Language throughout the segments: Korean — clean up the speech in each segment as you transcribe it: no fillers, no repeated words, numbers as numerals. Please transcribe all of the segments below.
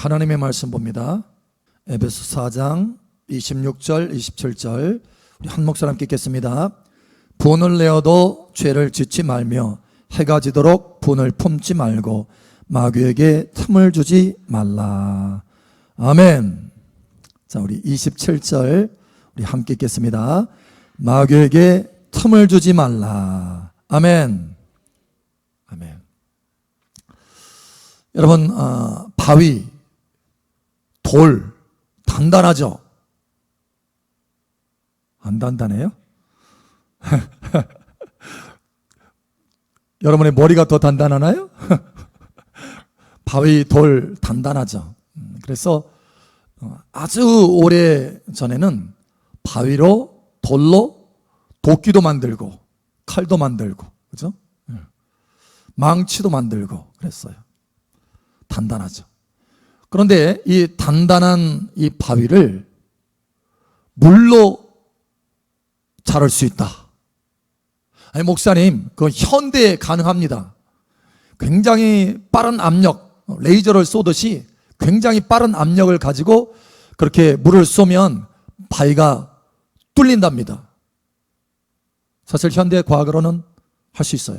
하나님의 말씀 봅니다. 에베소 4장 26절 27절 우리 한 목소리 함께 읽겠습니다. 분을 내어도 죄를 짓지 말며 해가 지도록 분을 품지 말고 마귀에게 틈을 주지 말라. 아멘. 자, 우리 27절 우리 함께 읽겠습니다. 마귀에게 틈을 주지 말라. 아멘. 아멘. 여러분, 바위, 돌 단단하죠? 안 단단해요? 여러분의 머리가 더 단단하나요? 바위, 돌 단단하죠. 그래서 아주 오래 전에는 바위로, 돌로 도끼도 만들고 칼도 만들고, 그죠? 망치도 만들고 그랬어요. 단단하죠. 그런데 이 단단한 이 바위를 물로 자를 수 있다. 아니, 목사님, 그 현대에 가능합니다. 굉장히 빠른 압력, 레이저를 쏘듯이 굉장히 빠른 압력을 가지고 그렇게 물을 쏘면 바위가 뚫린답니다. 사실 현대 과학으로는 할 수 있어요.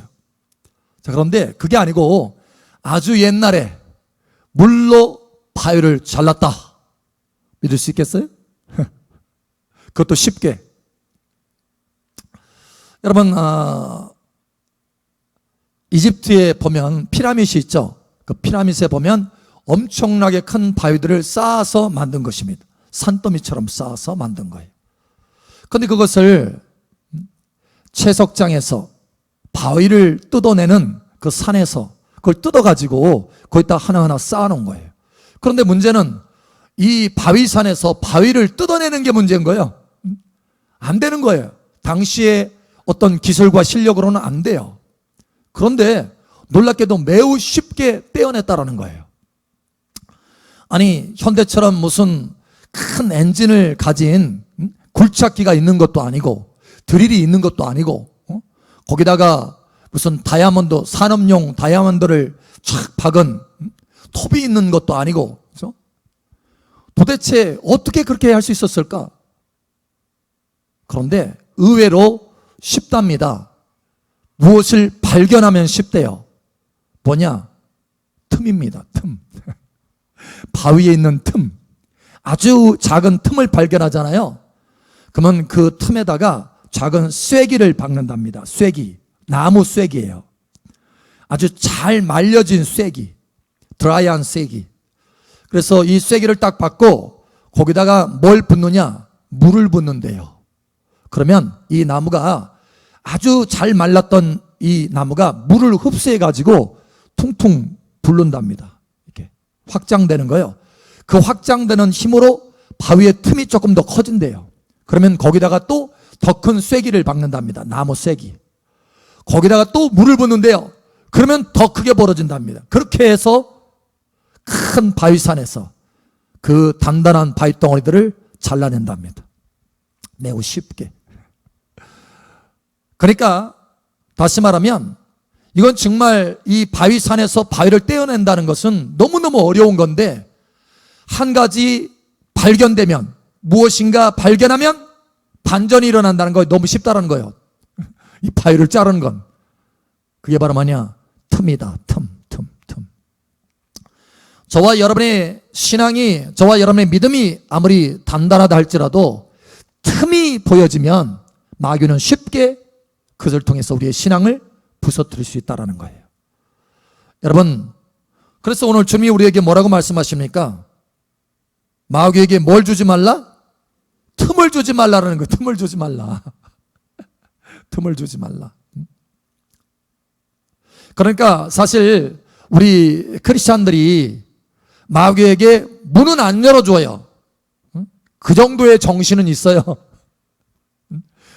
자, 그런데 그게 아니고 아주 옛날에 물로 바위를 잘랐다. 믿을 수 있겠어요? 그것도 쉽게. 여러분, 이집트에 보면 피라밋이 있죠. 그 피라밋에 보면 엄청나게 큰 바위들을 쌓아서 만든 것입니다. 산더미처럼 쌓아서 만든 거예요. 그런데 그것을 채석장에서 바위를 뜯어내는 그 산에서 그걸 뜯어가지고 거기다 하나하나 쌓아놓은 거예요. 그런데 문제는 이 바위산에서 바위를 뜯어내는 게 문제인 거예요. 안 되는 거예요. 당시에 어떤 기술과 실력으로는 안 돼요. 그런데 놀랍게도 매우 쉽게 떼어냈다라는 거예요. 아니, 현대처럼 무슨 큰 엔진을 가진 굴착기가 있는 것도 아니고 드릴이 있는 것도 아니고 거기다가 무슨 다이아몬드, 산업용 다이아몬드를 촥 박은 톱이 있는 것도 아니고, 그렇죠? 도대체 어떻게 그렇게 할 수 있었을까? 그런데 의외로 쉽답니다. 무엇을 발견하면 쉽대요. 뭐냐? 틈입니다. 틈. 바위에 있는 틈. 아주 작은 틈을 발견하잖아요. 그러면 그 틈에다가 작은 쐐기를 박는답니다. 쐐기. 나무 쐐기예요. 아주 잘 말려진 쐐기. 드라이한 쐐기. 그래서 이 쐐기를 딱 박고 거기다가 뭘 붓느냐? 물을 붓는데요. 그러면 이 나무가 아주 잘 말랐던 이 나무가 물을 흡수해 가지고 퉁퉁 붓는답니다. 이렇게 확장되는 거예요. 그 확장되는 힘으로 바위의 틈이 조금 더 커진대요. 그러면 거기다가 또 더 큰 쐐기를 박는답니다. 나무 쐐기. 거기다가 또 물을 붓는데요. 그러면 더 크게 벌어진답니다. 그렇게 해서 큰 바위산에서 그 단단한 바위 덩어리들을 잘라낸답니다. 매우 쉽게. 그러니까 다시 말하면 이건 정말 이 바위산에서 바위를 떼어낸다는 것은 너무너무 어려운 건데, 한 가지 발견되면, 무엇인가 발견하면 반전이 일어난다는 거 너무 쉽다는 거예요. 이 바위를 자르는 건. 그게 바로 뭐냐? 틈이다. 틈. 저와 여러분의 신앙이, 저와 여러분의 믿음이 아무리 단단하다 할지라도 틈이 보여지면 마귀는 쉽게 그것을 통해서 우리의 신앙을 부서뜨릴 수 있다는 거예요. 여러분, 그래서 오늘 주님이 우리에게 뭐라고 말씀하십니까? 마귀에게 뭘 주지 말라? 틈을 주지 말라라는 거예요. 틈을 주지 말라. 틈을 주지 말라. 그러니까 사실 우리 크리스찬들이 마귀에게 문은 안 열어줘요. 그 정도의 정신은 있어요.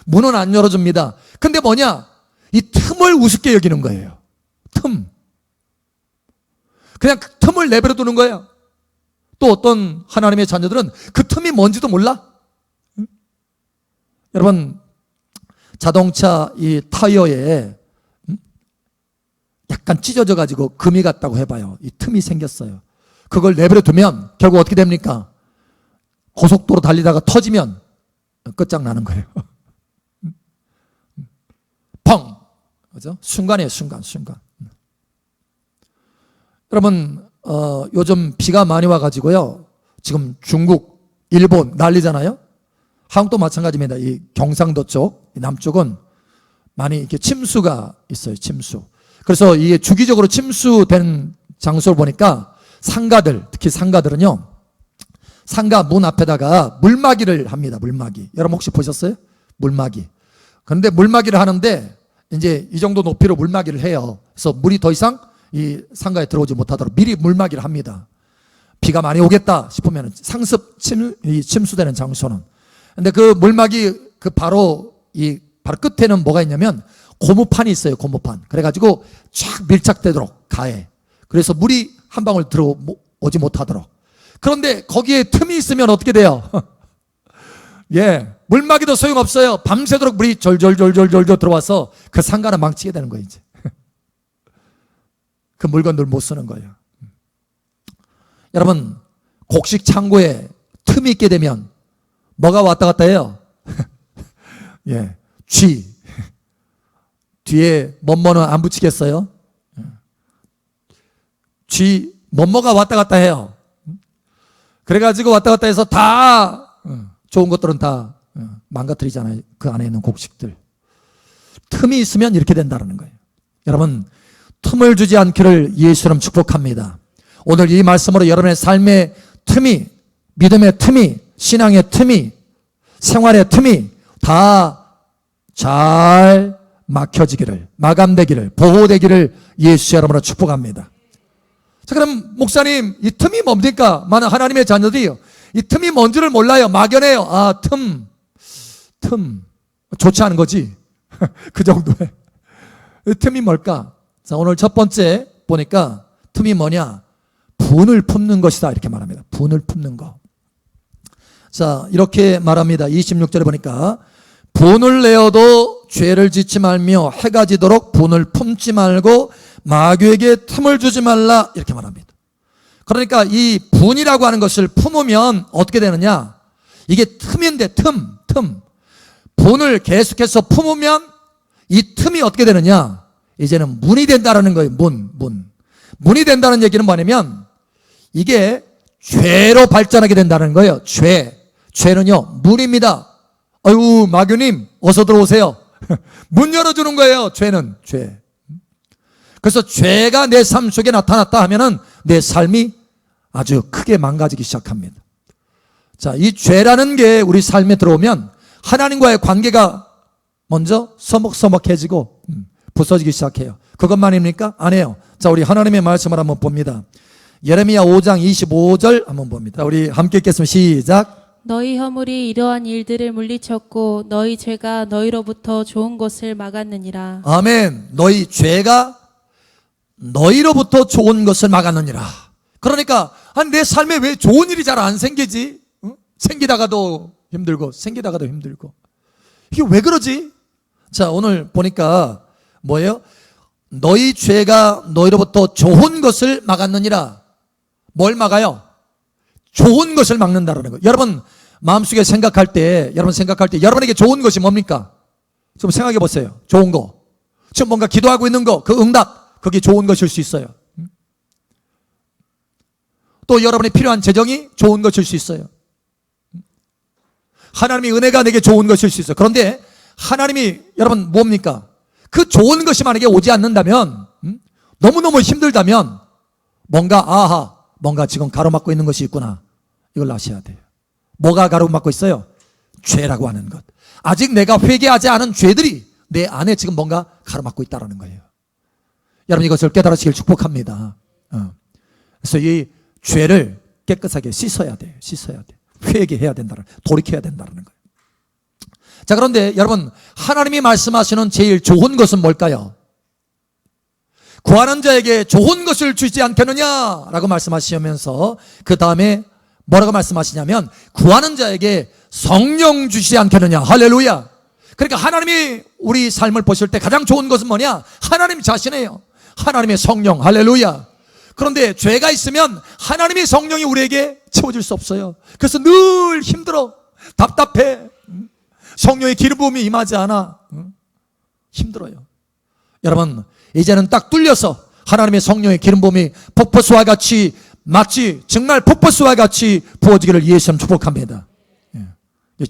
문은 안 열어줍니다. 근데 뭐냐? 이 틈을 우습게 여기는 거예요. 틈. 그냥 그 틈을 내버려 두는 거예요. 또 어떤 하나님의 자녀들은 그 틈이 뭔지도 몰라. 여러분, 자동차 이 타이어에 약간 찢어져 가지고 금이 갔다고 해봐요. 이 틈이 생겼어요. 그걸 내버려 두면 결국 어떻게 됩니까? 고속도로 달리다가 터지면 끝장나는 거예요. 펑! 그죠? 순간이에요, 순간. 여러분, 요즘 비가 많이 와가지고요. 지금 중국, 일본 난리잖아요. 한국도 마찬가지입니다. 이 경상도 쪽, 남쪽은 많이 이렇게 침수가 있어요, 침수. 그래서 이게 주기적으로 침수된 장소를 보니까 상가들, 특히 상가들은요, 상가 문 앞에다가 물막이를 합니다, 물막이. 여러분 혹시 보셨어요? 물막이. 그런데 물막이를 하는데 이제 이 정도 높이로 물막이를 해요. 그래서 물이 더 이상 이 상가에 들어오지 못하도록 미리 물막이를 합니다. 비가 많이 오겠다 싶으면 상습 침수되는 장소는. 근데 그 물막이 바로 끝에는 뭐가 있냐면 고무판이 있어요, 고무판. 그래가지고 쫙 밀착되도록 가해. 그래서 물이 한 방울 들어오지 못하도록. 그런데 거기에 틈이 있으면 어떻게 돼요? 예, 물막이도 소용없어요. 밤새도록 물이 졸졸 들어와서 그 상가는 망치게 되는 거예요, 이제. 그 물건들 못 쓰는 거예요. 여러분, 곡식 창고에 틈이 있게 되면 뭐가 왔다 갔다 해요? 예, 쥐. 뒤에 뭐뭐는 안 붙이겠어요? 쥐, 뭐뭐가 왔다 갔다 해요. 그래가지고 왔다 갔다 해서 다 좋은 것들은 다 망가뜨리잖아요. 그 안에 있는 곡식들. 틈이 있으면 이렇게 된다는 거예요. 여러분, 틈을 주지 않기를 예수님 축복합니다. 오늘 이 말씀으로 여러분의 삶의 틈이, 믿음의 틈이, 신앙의 틈이, 생활의 틈이 다 잘 막혀지기를, 마감되기를, 보호되기를 예수 여러분으로 축복합니다. 자, 그럼 목사님, 이 틈이 뭡니까? 많은 하나님의 자녀들이요, 이 틈이 뭔지를 몰라요. 막연해요. 아, 틈 좋지 않은 거지. 그 정도에. 틈이 뭘까? 자, 오늘 첫 번째 보니까 틈이 뭐냐? 분을 품는 것이다, 이렇게 말합니다. 분을 품는 거. 자, 이렇게 말합니다. 26절에 보니까 분을 내어도 죄를 짓지 말며 해가 지도록 분을 품지 말고 마귀에게 틈을 주지 말라, 이렇게 말합니다. 그러니까 이 분이라고 하는 것을 품으면 어떻게 되느냐? 이게 틈인데, 틈. 분을 계속해서 품으면 이 틈이 어떻게 되느냐? 이제는 문이 된다는 거예요. 문이 된다는 얘기는 뭐냐면 이게 죄로 발전하게 된다는 거예요. 죄는요, 문입니다. 아유, 마교님 어서 들어오세요. 문 열어주는 거예요. 죄는 죄. 그래서 죄가 내 삶 속에 나타났다 하면은 내 삶이 아주 크게 망가지기 시작합니다. 자, 이 죄라는 게 우리 삶에 들어오면 하나님과의 관계가 먼저 서먹서먹해지고 부서지기 시작해요. 그것만입니까? 아니에요. 자, 우리 하나님의 말씀을 한번 봅니다. 예레미야 5장 25절 한번 봅니다. 우리 함께 읽겠습니다. 시작. 너희 허물이 이러한 일들을 물리쳤고 너희 죄가 너희로부터 좋은 것을 막았느니라. 아멘. 너희 죄가 너희로부터 좋은 것을 막았느니라. 그러니까 내 삶에 왜 좋은 일이 잘 안 생기지? 생기다가도 힘들고 이게 왜 그러지? 자, 오늘 보니까 뭐예요? 너희 죄가 너희로부터 좋은 것을 막았느니라. 뭘 막아요? 좋은 것을 막는다라는 거예요. 여러분 마음속에 생각할 때 여러분에게 좋은 것이 뭡니까? 좀 생각해 보세요. 좋은 거. 지금 뭔가 기도하고 있는 거, 그 응답, 그게 좋은 것일 수 있어요. 또 여러분이 필요한 재정이 좋은 것일 수 있어요. 하나님의 은혜가 내게 좋은 것일 수 있어요. 그런데 하나님이 여러분 뭡니까? 그 좋은 것이 만약에 오지 않는다면, 너무너무 힘들다면 뭔가 지금 가로막고 있는 것이 있구나. 이걸 아셔야 돼요. 뭐가 가로막고 있어요? 죄라고 하는 것. 아직 내가 회개하지 않은 죄들이 내 안에 지금 뭔가 가로막고 있다는 거예요. 여러분 이것을 깨달으시길 축복합니다. 그래서 이 죄를 깨끗하게 씻어야 돼요. 회개해야 된다는, 돌이켜야 된다는 거예요. 자, 그런데 여러분 하나님이 말씀하시는 제일 좋은 것은 뭘까요? 구하는 자에게 좋은 것을 주지 않겠느냐라고 말씀하시면서 그 다음에 뭐라고 말씀하시냐면 구하는 자에게 성령 주시지 않겠느냐. 할렐루야. 그러니까 하나님이 우리 삶을 보실 때 가장 좋은 것은 뭐냐? 하나님 자신이에요. 하나님의 성령. 할렐루야. 그런데 죄가 있으면 하나님의 성령이 우리에게 채워질 수 없어요. 그래서 늘 힘들어, 답답해, 성령의 기름 부음이 임하지 않아, 힘들어요. 여러분, 이제는 딱 뚫려서 하나님의 성령의 기름 부음이 폭포수와 같이, 마치 정말 폭포수와 같이 부어지기를 예수님 축복합니다.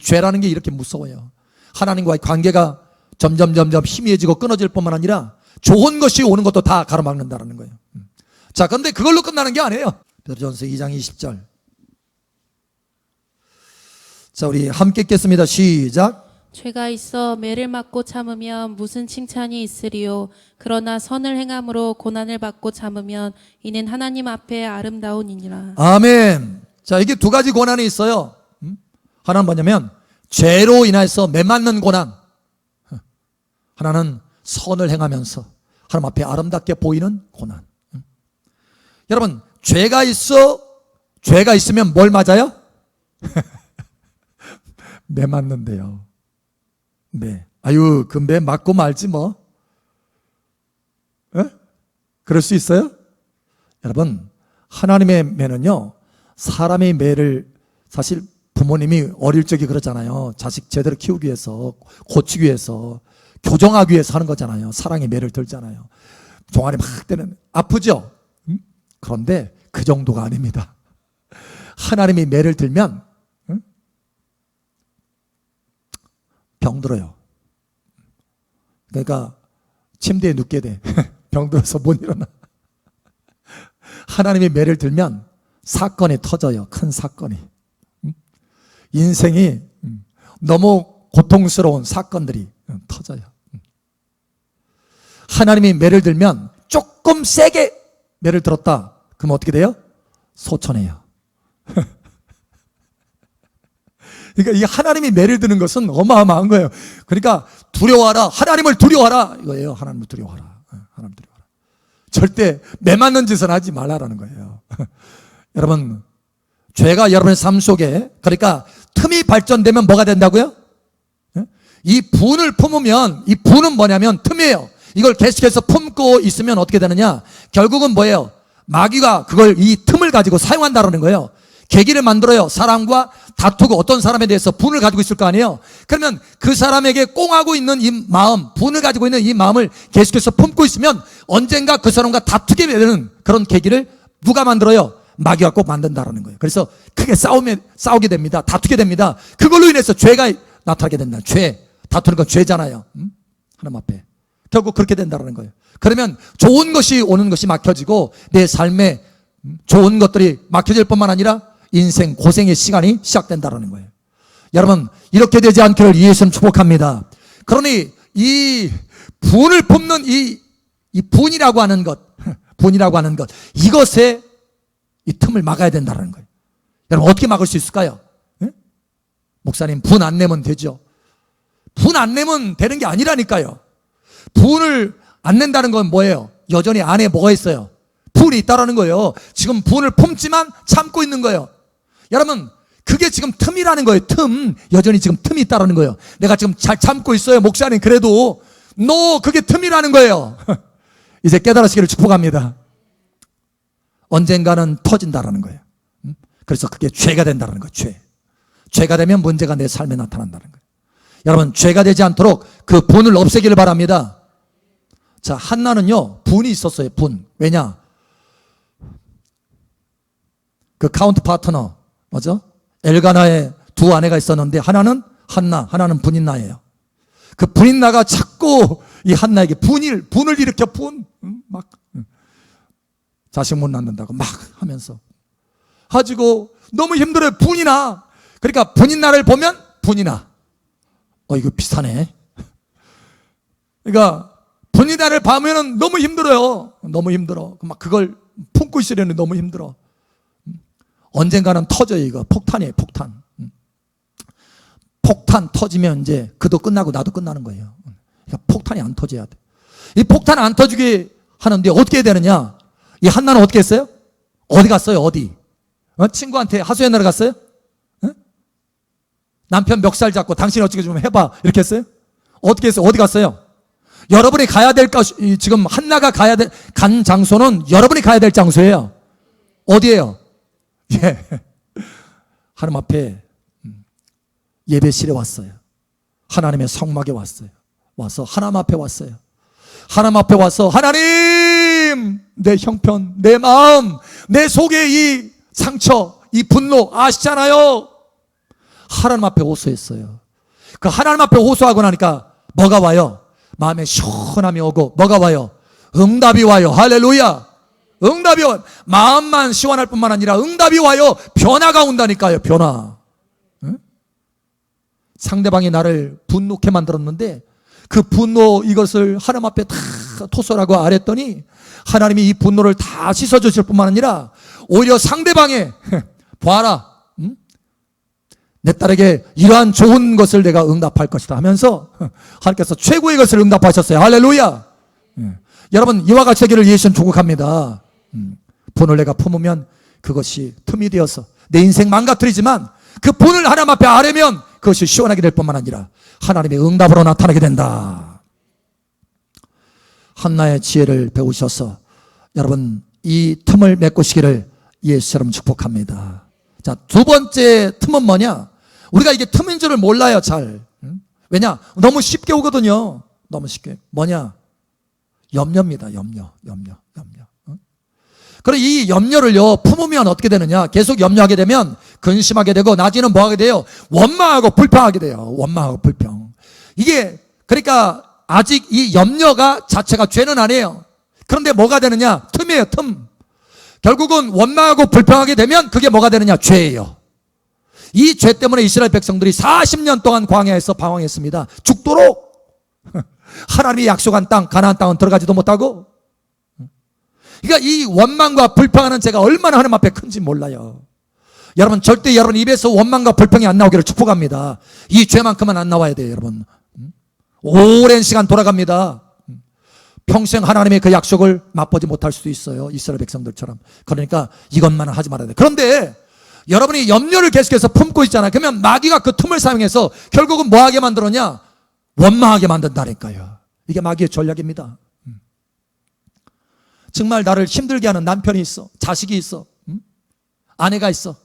죄라는 게 이렇게 무서워요. 하나님과의 관계가 점점 희미해지고 끊어질 뿐만 아니라 좋은 것이 오는 것도 다 가로막는다는 거예요. 자, 그런데 그걸로 끝나는 게 아니에요. 베드로전서 2장 20절. 자, 우리 함께 읽겠습니다. 시작. 죄가 있어 매를 맞고 참으면 무슨 칭찬이 있으리요. 그러나 선을 행함으로 고난을 받고 참으면 이는 하나님 앞에 아름다운이니라. 아멘. 자, 이게 두 가지 고난이 있어요. 하나는 뭐냐면 죄로 인해서 매맞는 고난, 하나는 선을 행하면서 하나님 앞에 아름답게 보이는 고난. 여러분, 죄가 있으면 뭘 맞아요? 매 맞는데요. 매. 아유, 그 매 맞고 말지 뭐. 에? 그럴 수 있어요? 여러분, 하나님의 매는요, 사람의 매를 사실 부모님이 어릴 적에 그러잖아요. 자식 제대로 키우기 위해서, 고치기 위해서, 교정하기 위해서 하는 거잖아요. 사랑의 매를 들잖아요. 종아리 막 때는 아프죠? 그런데 그 정도가 아닙니다. 하나님이 매를 들면 병들어요. 그러니까 침대에 눕게 돼. 병들어서 못 일어나. 하나님이 매를 들면 사건이 터져요. 큰 사건이. 인생이 너무 고통스러운 사건들이 터져요. 하나님이 매를 들면 조금 세게 매를 들었다. 그럼 어떻게 돼요? 소천해요. 그러니까 이 하나님이 매를 드는 것은 어마어마한 거예요. 그러니까 두려워하라. 하나님을 두려워하라. 이거예요. 하나님을 두려워하라. 하나님을 두려워하라. 절대 매 맞는 짓은 하지 말라라는 거예요. 여러분, 죄가 여러분의 삶 속에, 그러니까 틈이 발전되면 뭐가 된다고요? 이 분을 품으면, 이 분은 뭐냐면 틈이에요. 이걸 계속해서 품고 있으면 어떻게 되느냐? 결국은 뭐예요? 마귀가 그걸, 이 틈을 가지고 사용한다는 거예요. 계기를 만들어요. 사람과 다투고 어떤 사람에 대해서 분을 가지고 있을 거 아니에요. 그러면 그 사람에게 꽁하고 있는 이 마음, 분을 가지고 있는 이 마음을 계속해서 품고 있으면 언젠가 그 사람과 다투게 되는 그런 계기를 누가 만들어요? 마귀가 꼭 만든다라는 거예요. 그래서 크게 싸우게 됩니다. 다투게 됩니다. 그걸로 인해서 죄가 나타나게 된다. 죄. 다투는 건 죄잖아요. 하나님 앞에. 결국 그렇게 된다는 거예요. 그러면 좋은 것이 오는 것이 막혀지고 내 삶에 좋은 것들이 막혀질 뿐만 아니라 인생 고생의 시간이 시작된다는 거예요. 여러분, 이렇게 되지 않기를 예수님 축복합니다. 그러니 이 분을 품는 이 분이라고 하는 것, 이것에 이 틈을 막아야 된다는 거예요. 여러분, 어떻게 막을 수 있을까요? 목사님, 분 안 내면 되죠. 분 안 내면 되는 게 아니라니까요. 분을 안 낸다는 건 뭐예요? 여전히 안에 뭐가 있어요? 분이 있다라는 거예요. 지금 분을 품지만 참고 있는 거예요. 여러분, 그게 지금 틈이라는 거예요. 틈. 여전히 지금 틈이 있다라는 거예요. 내가 지금 잘 참고 있어요. 목사님, 그래도 그게 틈이라는 거예요. 이제 깨달으시기를 축복합니다. 언젠가는 터진다라는 거예요. 그래서 그게 죄가 된다는 거예요. 죄가 되면 문제가 내 삶에 나타난다는 거예요. 여러분, 죄가 되지 않도록 그 분을 없애기를 바랍니다. 자, 한나는요, 분이 있었어요. 분. 왜냐? 그 카운트 파트너, 맞죠? 엘가나의 두 아내가 있었는데 하나는 한나, 하나는 분인나예요. 그 분인나가 자꾸 이 한나에게 분을 일으켜 막 자식 못 낳는다고 막 하면서 가지고 너무 힘들어요. 분이나. 그러니까 분인나를 보면 분이나. 이거 비슷하네. 그러니까 분인나를 보면은 너무 힘들어요. 너무 힘들어. 막 그걸 품고 있으려는 너무 힘들어. 언젠가는 터져요. 이거 폭탄이에요. 폭탄. 폭탄 터지면 이제 그도 끝나고 나도 끝나는 거예요. 그러니까 폭탄이 안 터져야 돼. 이 폭탄 안 터지게 하는데 어떻게 해야 되느냐? 이 한나는 어떻게 했어요? 어디 갔어요? 어디? 친구한테 하소연하러 갔어요? 남편 멱살 잡고 당신 어떻게 좀 해봐 이렇게 했어요? 어떻게 했어요? 어디 갔어요? 여러분이 가야 될 지금 한나가 간 장소는 여러분이 가야 될 장소예요. 어디예요? 예. 하나님 앞에 예배실에 왔어요. 하나님의 성막에 왔어요. 와서 하나님 앞에 왔어요. 하나님 앞에 와서 하나님, 내 형편, 내 마음, 내 속에 이 상처, 이 분노 아시잖아요. 하나님 앞에 호소했어요. 그 하나님 앞에 호소하고 나니까 뭐가 와요? 마음에 시원함이 오고 뭐가 와요? 응답이 와요. 할렐루야. 응답이 와요. 마음만 시원할 뿐만 아니라 응답이 와요. 변화가 온다니까요. 변화. 응? 상대방이 나를 분노케 만들었는데 그 분노 이것을 하나님 앞에 다 토설하고 아랬더니 하나님이 이 분노를 다 씻어주실 뿐만 아니라 오히려 상대방의 봐라, 내 딸에게 이러한 좋은 것을 내가 응답할 것이다 하면서 하나님께서 최고의 것을 응답하셨어요. 할렐루야. 여러분 이와 같이 되기를 예수는 축복합니다. 분을 내가 품으면 그것이 틈이 되어서 내 인생 망가뜨리지만 그 분을 하나님 앞에 아뢰면 그것이 시원하게 될 뿐만 아니라 하나님의 응답으로 나타나게 된다. 한나의 지혜를 배우셔서 여러분 이 틈을 메꾸시기를 예수처럼 축복합니다. 자, 두 번째 틈은 뭐냐? 우리가 이게 틈인 줄을 몰라요, 잘. 왜냐? 너무 쉽게 오거든요. 너무 쉽게. 뭐냐? 염려입니다. 염려. 그리고 이 염려를요, 품으면 어떻게 되느냐? 계속 염려하게 되면 근심하게 되고, 나중에는 뭐 하게 돼요? 원망하고 불평하게 돼요. 원망하고 불평. 이게, 그러니까, 아직 이 염려가 자체가 죄는 아니에요. 그런데 뭐가 되느냐? 틈이에요, 틈. 결국은 원망하고 불평하게 되면 그게 뭐가 되느냐? 죄예요. 이 죄 때문에 이스라엘 백성들이 40년 동안 광야에서 방황했습니다. 죽도록. 하나님이 약속한 땅, 가나안 땅은 들어가지도 못하고. 그러니까 이 원망과 불평하는 죄가 얼마나 하나님 앞에 큰지 몰라요. 여러분 절대 여러분 입에서 원망과 불평이 안 나오기를 축복합니다. 이 죄만큼은 안 나와야 돼요, 여러분. 오랜 시간 돌아갑니다. 평생 하나님의 그 약속을 맛보지 못할 수도 있어요. 이스라엘 백성들처럼. 그러니까 이것만은 하지 말아야 돼요. 그런데 여러분이 염려를 계속해서 품고 있잖아요. 그러면 마귀가 그 틈을 사용해서 결국은 뭐 하게 만들었냐? 원망하게 만든다니까요. 이게 마귀의 전략입니다. 정말 나를 힘들게 하는 남편이 있어. 자식이 있어. 아내가 있어.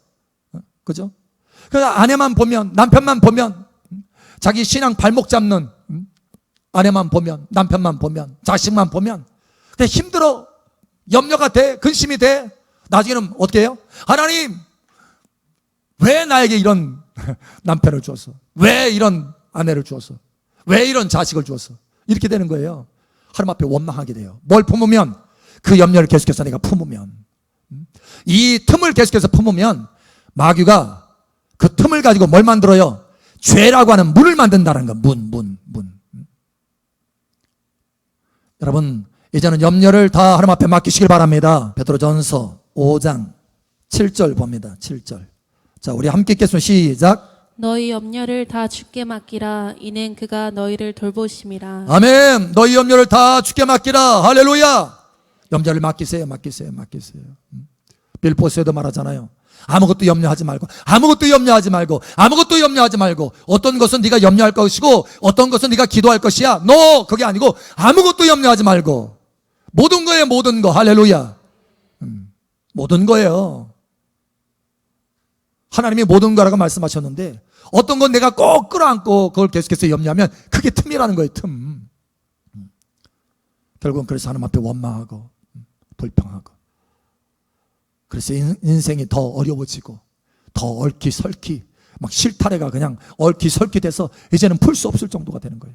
그죠? 그래서 아내만 보면, 남편만 보면, 자기 신앙 발목 잡는 아내만 보면, 남편만 보면, 자식만 보면 그냥 힘들어. 염려가 돼. 근심이 돼. 나중에는 어떻게 해요? 하나님, 왜 나에게 이런 남편을 주었어? 왜 이런 아내를 주었어? 왜 이런 자식을 주었어? 이렇게 되는 거예요. 하나님 앞에 원망하게 돼요. 뭘 품으면? 그 염려를 계속해서 내가 품으면, 이 틈을 계속해서 품으면 마귀가 그 틈을 가지고 뭘 만들어요? 죄라고 하는 문을 만든다는 거. 문. 여러분 이제는 염려를 다 하나님 앞에 맡기시길 바랍니다. 베드로전서 5장 7절 봅니다. 7절. 자, 우리 함께 읽겠습니다. 시작. 너희 염려를 다 주께 맡기라. 이는 그가 너희를 돌보심이라. 아멘. 너희 염려를 다 주께 맡기라. 할렐루야. 염려를 맡기세요. 빌보스에도 말하잖아요. 아무것도 염려하지 말고, 어떤 것은 네가 염려할 것이고 어떤 것은 네가 기도할 것이야. 그게 아니고 아무것도 염려하지 말고 모든 거예요. 모든 거. 할렐루야. 모든 거예요. 하나님이 모든 거라고 말씀하셨는데 어떤 건 내가 꼭 끌어안고 그걸 계속해서 염려하면 그게 틈이라는 거예요. 틈. 결국은 그래서 하나님 앞에 원망하고 불평하고, 그래서 인생이 더 어려워지고 더 얽히설키 막 실타래가 그냥 얽히설키 돼서 이제는 풀 수 없을 정도가 되는 거예요.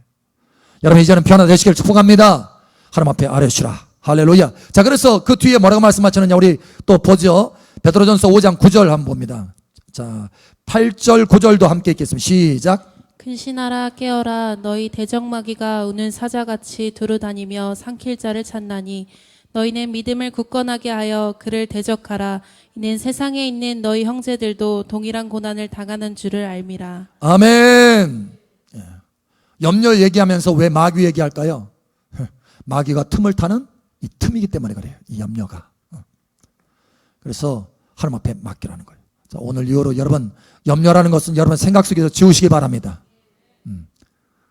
여러분 이제는 변화되시길 축복합니다. 하나님 앞에 아뢰시라. 할렐루야. 자, 그래서 그 뒤에 뭐라고 말씀하셨느냐 우리 또 보죠. 베드로전서 5장 9절 한번 봅니다. 자, 8절 9절도 함께 읽겠습니다. 시작. 근신하라 깨어라. 너희 대적마귀가 우는 사자같이 두루다니며 삼킬 자를 찾나니 너희는 믿음을 굳건하게 하여 그를 대적하라. 이는 세상에 있는 너희 형제들도 동일한 고난을 당하는 줄을 알미라. 아멘. 염려 얘기하면서 왜 마귀 얘기할까요? 마귀가 틈을 타는 이 틈이기 때문에 그래요. 이 염려가. 그래서 하나님 앞에 맡기라는 거예요. 자, 오늘 이후로 여러분 염려라는 것은 여러분 생각 속에서 지우시기 바랍니다.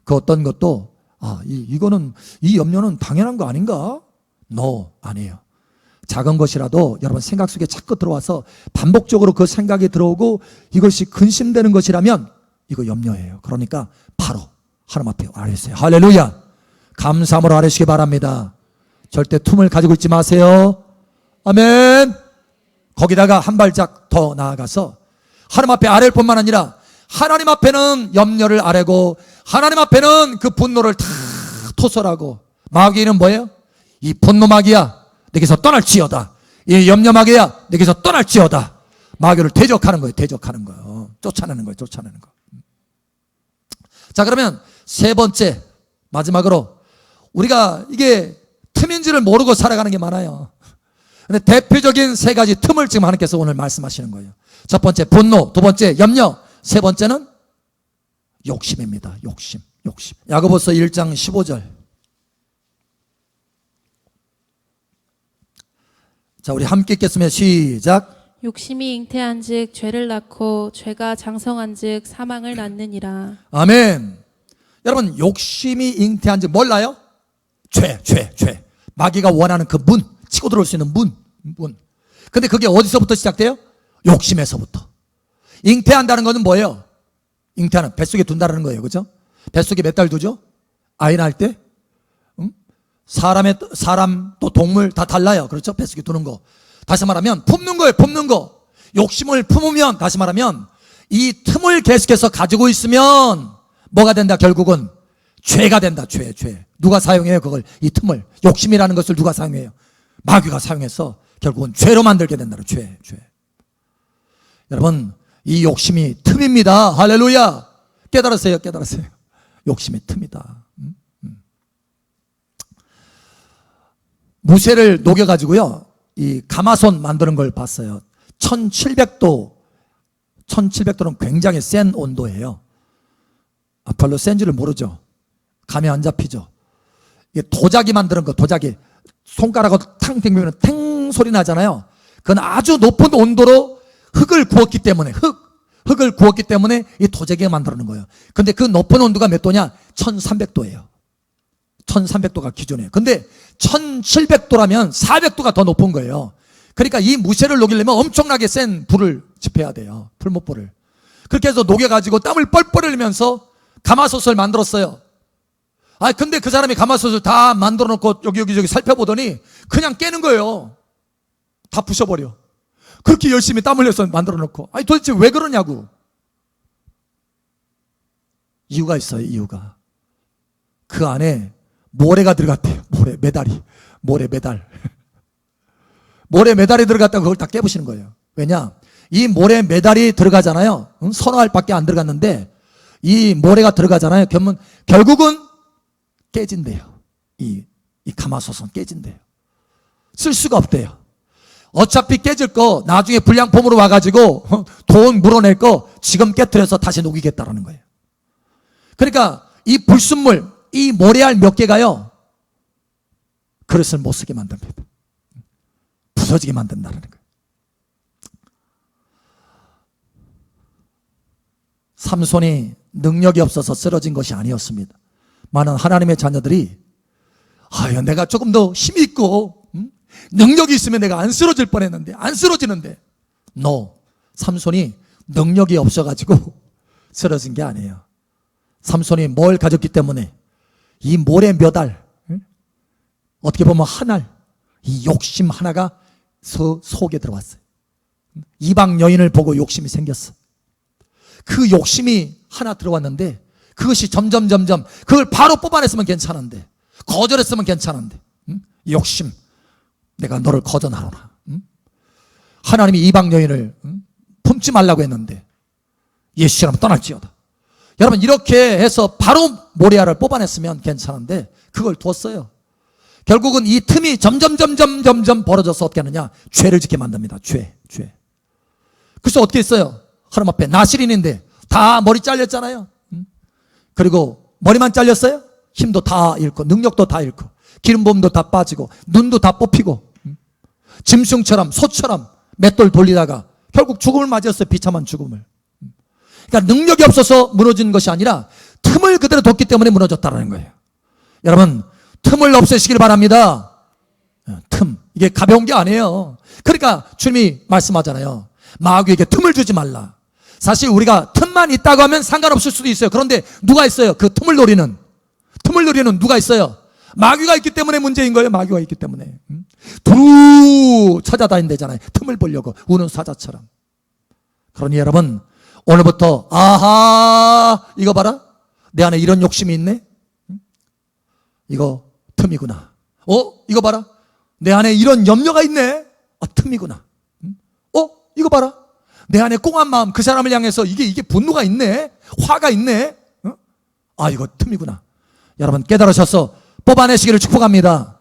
그 어떤 것도 이거는, 이 염려는 당연한 거 아닌가? No, 아니에요. 작은 것이라도 여러분 생각 속에 자꾸 들어와서 반복적으로 그 생각이 들어오고 이것이 근심되는 것이라면 이거 염려예요. 그러니까 바로 하나님 앞에 아뢰세요. 할렐루야. 감사함으로 아뢰시기 바랍니다. 절대 틈을 가지고 있지 마세요. 아멘. 거기다가 한 발짝 더 나아가서 하나님 앞에 아뢰일 뿐만 아니라 하나님 앞에는 염려를 아뢰고 하나님 앞에는 그 분노를 다 토설하고, 마귀는 뭐예요? 이 분노 마귀야 내게서 떠날지어다. 이 염려 마귀야 내게서 떠날지어다. 마귀를 대적하는 거예요. 대적하는 거예요. 쫓아내는 거예요. 쫓아내는 거. 자, 그러면 세 번째, 마지막으로 우리가 이게 틈인 줄을 모르고 살아가는 게 많아요. 근데 대표적인 세 가지 틈을 지금 하나님께서 오늘 말씀하시는 거예요. 첫 번째 분노, 두 번째 염려, 세 번째는 욕심입니다. 욕심. 야고보서 1장 15절. 자, 우리 함께 읽겠습니다. 시작. 욕심이 잉태한즉 죄를 낳고 죄가 장성한즉 사망을 낳느니라. 아멘. 여러분, 욕심이 잉태한즉 뭘 낳아요? 죄. 마귀가 원하는 그 문, 치고 들어올 수 있는 문. 근데 그게 어디서부터 시작돼요? 욕심에서부터. 잉태한다는 것은 뭐예요? 잉태하는, 뱃속에 둔다는 거예요. 그죠? 뱃속에 몇 달 두죠? 아이 낳을 때? 사람 또 동물 다 달라요. 그렇죠? 뱃속에 두는 거. 다시 말하면 품는 거예요. 품는 거. 욕심을 품으면, 다시 말하면 이 틈을 계속해서 가지고 있으면 뭐가 된다? 결국은 죄가 된다. 죄. 누가 사용해요? 그걸, 이 틈을, 욕심이라는 것을 누가 사용해요? 마귀가 사용해서 결국은 죄로 만들게 된다. 죄. 여러분, 이 욕심이 틈입니다. 할렐루야. 깨달으세요. 욕심이 틈이다. 무쇠를 녹여가지고요, 이 가마손 만드는 걸 봤어요. 1700도는 굉장히 센 온도예요. 별로 센지를 모르죠. 감이 안 잡히죠. 이게 도자기 만드는 거, 도자기. 손가락으로 탕 땡기면 탱 소리 나잖아요. 그건 아주 높은 온도로 흙을 구웠기 때문에, 흙을 구웠기 때문에 이 도자기가 만드는 거예요. 근데 그 높은 온도가 몇 도냐? 1300도예요. 1300도가 기준이에요. 근데 1700도라면 400도가 더 높은 거예요. 그러니까 이 무쇠를 녹이려면 엄청나게 센 불을 지펴야 돼요. 풀목불을. 그렇게 해서 녹여가지고 땀을 뻘뻘 흘리면서 가마솥을 만들었어요. 근데 그 사람이 가마솥을 다 만들어 놓고 여기저기 살펴보더니 그냥 깨는 거예요. 다 부셔버려. 그렇게 열심히 땀 흘려서 만들어 놓고. 도대체 왜 그러냐고. 이유가 있어요. 이유가. 그 안에 모래가 들어갔대요. 메달이 들어갔다고 그걸 다 깨부시는 거예요. 왜냐? 이 모래 메달이 들어가잖아요. 서너 알밖에 안 들어갔는데 이 모래가 들어가잖아요. 그러면 결국은 깨진대요. 이 가마솥은 깨진대요. 쓸 수가 없대요. 어차피 깨질 거 나중에 불량품으로 와가지고 돈 물어낼 거 지금 깨트려서 다시 녹이겠다라는 거예요. 그러니까 이 불순물, 이 모래알 몇 개가요, 그릇을 못 쓰게 만듭니다. 부서지게 만든다는 거예요. 삼손이 능력이 없어서 쓰러진 것이 아니었습니다. 많은 하나님의 자녀들이 내가 조금 더 힘이 있고 능력이 있으면 내가 안 쓰러질 뻔했는데 안 쓰러지는데, 삼손이 능력이 없어가지고 쓰러진 게 아니에요. 삼손이 뭘 가졌기 때문에? 이 모래 몇 알, 어떻게 보면 한 알, 이 욕심 하나가 속에 들어왔어요. 이방 여인을 보고 욕심이 생겼어. 그 욕심이 하나 들어왔는데 그것이 점점 그걸 바로 뽑아냈으면 괜찮은데, 거절했으면 괜찮은데, 욕심, 내가 너를 거절하노라. 하나님이 이방 여인을 품지 말라고 했는데 예수처럼 떠날지어다. 여러분, 이렇게 해서 바로 모리아를 뽑아냈으면 괜찮은데 그걸 뒀어요. 결국은 이 틈이 점점 벌어져서 어떻게 하느냐? 죄를 짓게 만듭니다. 죄. 그래서 어떻게 했어요? 하나님 앞에 나실인인데 다 머리 잘렸잖아요. 그리고 머리만 잘렸어요? 힘도 다 잃고 능력도 다 잃고 기름부음도 다 빠지고 눈도 다 뽑히고 짐승처럼 소처럼 맷돌 돌리다가 결국 죽음을 맞이했어요. 비참한 죽음을. 그러니까 능력이 없어서 무너진 것이 아니라 틈을 그대로 뒀기 때문에 무너졌다는 거예요. 여러분, 틈을 없애시길 바랍니다. 틈. 이게 가벼운 게 아니에요. 그러니까 주님이 말씀하잖아요. 마귀에게 틈을 주지 말라. 사실 우리가 틈만 있다고 하면 상관없을 수도 있어요. 그런데 누가 있어요? 그 틈을 노리는 누가 있어요? 마귀가 있기 때문에 문제인 거예요. 마귀가 있기 때문에. 두루 찾아다닌다잖아요. 틈을 보려고 우는 사자처럼. 그러니 여러분, 오늘부터 아하, 이거 봐라. 내 안에 이런 욕심이 있네. 이거 틈이구나. 이거 봐라. 내 안에 이런 염려가 있네. 틈이구나. 이거 봐라. 내 안에 꽁한 마음, 그 사람을 향해서 이게 분노가 있네. 화가 있네. 이거 틈이구나. 여러분 깨달으셔서 뽑아내시기를 축복합니다.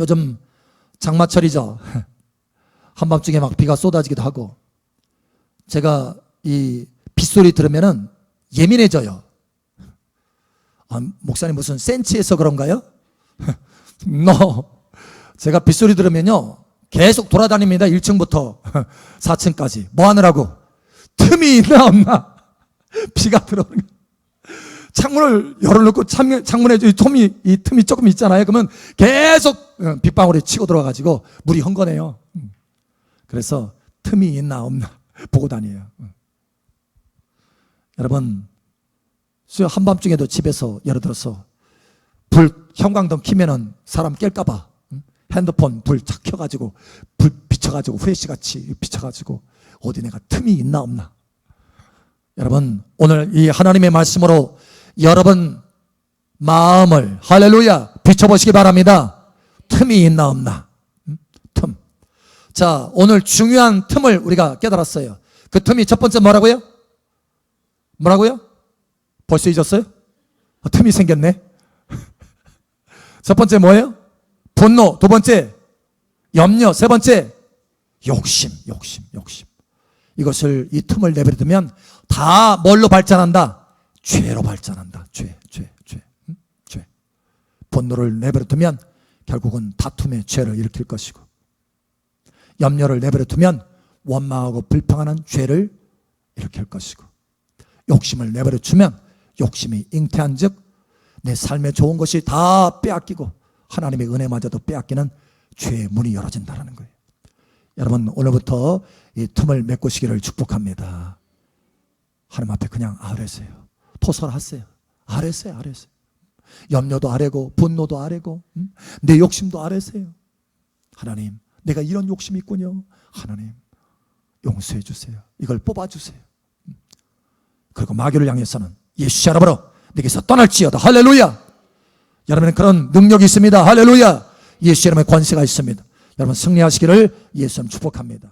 요즘 장마철이죠. 한밤중에 막 비가 쏟아지기도 하고, 제가 이 빗소리 들으면은 예민해져요. 목사님 무슨 센치해서 그런가요? 제가 빗소리 들으면요 계속 돌아다닙니다. 1층부터 4층까지. 뭐 하느라고? 틈이 있나 없나? 비가 들어오는 거. 창문을 열어놓고 창문에 이 틈이 조금 있잖아요. 그러면 계속 빗방울이 치고 들어와가지고 물이 흥건해요. 그래서 틈이 있나 없나 보고 다녀요. 여러분, 한밤중에도 집에서 예를 들어서 형광등 켜면은 사람 깰까봐 핸드폰 불 착 켜가지고 불 비춰가지고 후레쉬같이 비춰가지고 어디 내가 틈이 있나 없나. 여러분, 오늘 이 하나님의 말씀으로 여러분 마음을 할렐루야 비춰보시기 바랍니다. 틈이 있나 없나. 틈. 자, 오늘 중요한 틈을 우리가 깨달았어요. 그 틈이 첫 번째 뭐라고요? 벌써 잊었어요? 틈이 생겼네. 첫 번째 뭐예요? 분노. 두 번째 염려. 세 번째 욕심. 이것을, 이 틈을 내버려두면 다 뭘로 발전한다? 죄로 발전한다. 죄. 분노를 내버려두면 결국은 다툼의 죄를 일으킬 것이고, 염려를 내버려두면 원망하고 불평하는 죄를 일으킬 것이고, 욕심을 내버려두면 욕심이 잉태한 즉 내 삶에 좋은 것이 다 빼앗기고 하나님의 은혜마저도 빼앗기는 죄의 문이 열어진다는 거예요. 여러분, 오늘부터 이 틈을 메꾸시기를 축복합니다. 하나님 앞에 그냥 아뢰세요. 토설하세요. 아뢰세요. 염려도 아뢰고 분노도 아뢰고 내 욕심도 아뢰세요. 하나님, 내가 이런 욕심이 있군요. 하나님, 용서해 주세요. 이걸 뽑아주세요. 그리고 마귀를 향해서는 예수 이름으로 내게서 떠날지어다. 할렐루야. 여러분은 그런 능력이 있습니다. 할렐루야. 예수 이름의 권세가 있습니다. 여러분 승리하시기를 예수 이름 축복합니다.